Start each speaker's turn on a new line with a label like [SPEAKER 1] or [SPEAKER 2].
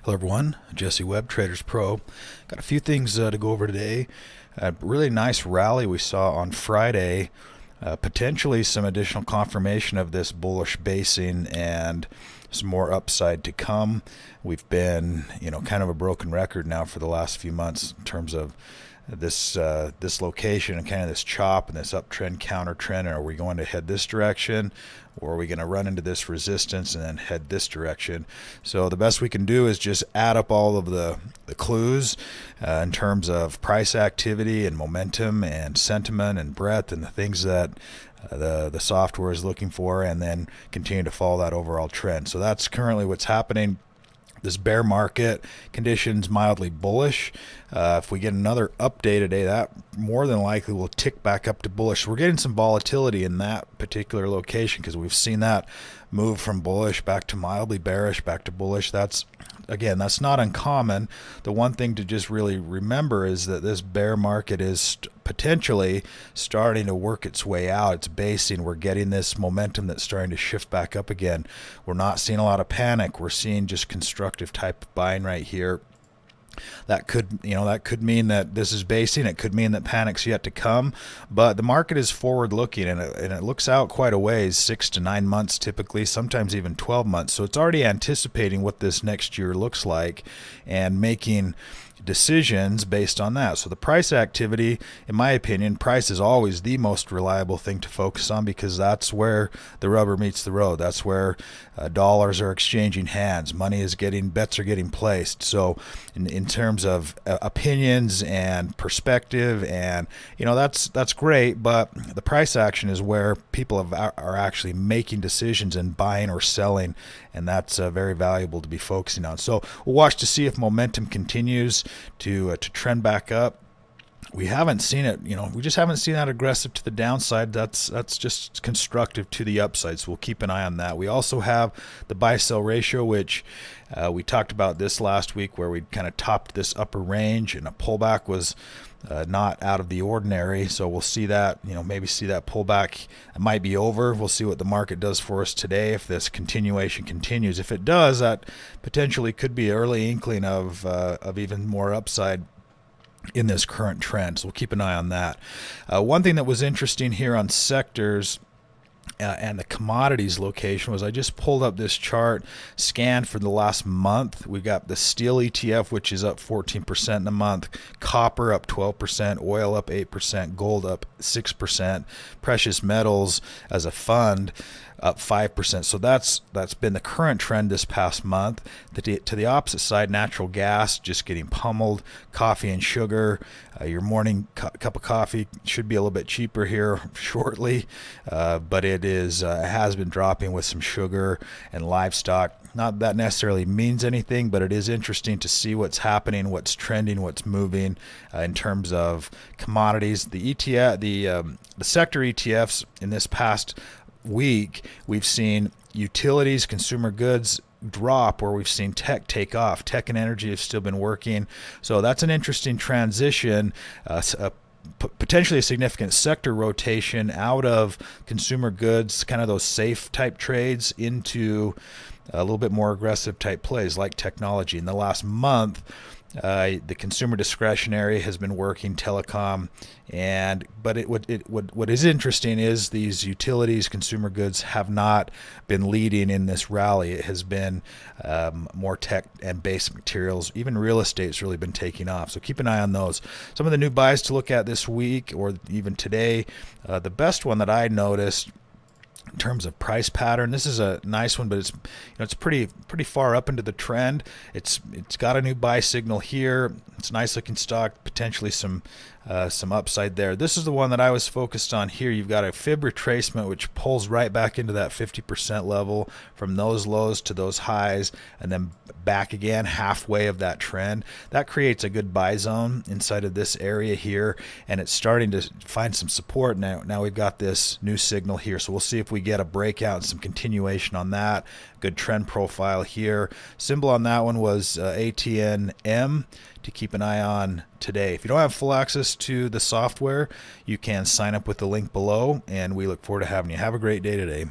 [SPEAKER 1] Hello everyone, Jesse Webb, TradersPro. Got a few things to go over today. A really nice rally we saw on Friday. Potentially some additional confirmation of this bullish basing and some more upside to come. We've been, kind of a broken record now for the last few months in terms of this location and kind of this chop and this uptrend, counter trend. Are we going to head this direction, or are we going to run into this resistance and then head this direction? So the best we can do is just add up all of the clues in terms of price activity and momentum and sentiment and breadth and the things that the software is looking for, and then continue to follow that overall trend. So that's currently what's happening. This bear market conditions mildly bullish. If we get another update today, that more than likely will tick back up to bullish. We're getting some volatility in that particular location because we've seen that move from bullish back to mildly bearish back to bullish. That's not uncommon. The one thing to just really remember is that this bear market is potentially starting to work its way out. It's basing. We're getting this momentum that's starting to shift back up again. We're not seeing a lot of panic. We're seeing just constructive type of buying right here. That could mean that this is basing. It could mean that panic's yet to come, but the market is forward looking, and it looks out quite a ways, 6 to 9 months typically, sometimes even 12 months. So it's already anticipating what this next year looks like and making decisions based on that. So the price activity, in my opinion, price is always the most reliable thing to focus on, because that's where the rubber meets the road. That's where dollars are exchanging hands. Bets are getting placed. So in terms of opinions and perspective, and that's great, but the price action is where people are actually making decisions and buying or selling, and that's very valuable to be focusing on. So we'll watch to see if momentum continues to trend back up. We haven't seen it, we just haven't seen that aggressive to the downside. That's just constructive to the upside, so we'll keep an eye on that. We also have the buy-sell ratio, which we talked about this last week, where we kind of topped this upper range, and a pullback was not out of the ordinary. So we'll see that, maybe see that pullback. It might be over. We'll see what the market does for us today. If this continuation continues, if it does, that potentially could be an early inkling of even more upside in this current trend. So we'll keep an eye on that. One thing that was interesting here on sectors and the commodities location was I just pulled up this chart scanned for the last month. We've got the steel ETF, which is up 14% in a month, copper up 12%, oil up 8%, gold up 6%, precious metals as a fund up 5%. So that's been the current trend this past month. To the opposite side, natural gas just getting pummeled. Coffee and sugar, your morning cup of coffee should be a little bit cheaper here shortly, but it has been dropping with some sugar and livestock. Not that necessarily means anything, but it is interesting to see what's happening, what's trending, what's moving in terms of commodities. The ETF, the sector ETFs in this past week, we've seen utilities, consumer goods drop, where we've seen tech take off. Tech and energy have still been working. So that's an interesting transition, potentially a significant sector rotation out of consumer goods, kind of those safe type trades, into a little bit more aggressive type plays like technology. In the last month, the consumer discretionary has been working, telecom, but what is interesting is these utilities, consumer goods have not been leading in this rally. It has been more tech and basic materials. Even real estate's really been taking off. So keep an eye on those. Some of the new buys to look at this week or even today. The best one that I noticed in terms of price pattern, this is a nice one, but it's pretty far up into the trend. It's got a new buy signal here. It's a nice looking stock, potentially some upside there. This is the one that I was focused on here. You've got a fib retracement, which pulls right back into that 50% level from those lows to those highs, and then back again halfway of that trend. That creates a good buy zone inside of this area here, and it's starting to find some support now. Now we've got this new signal here, so we'll see if we get a breakout and some continuation on that. Good trend profile here. Symbol on that one was ATNM to keep an eye on today. If you don't have full access to the software, you can sign up with the link below, and we look forward to having you. Have a great day today.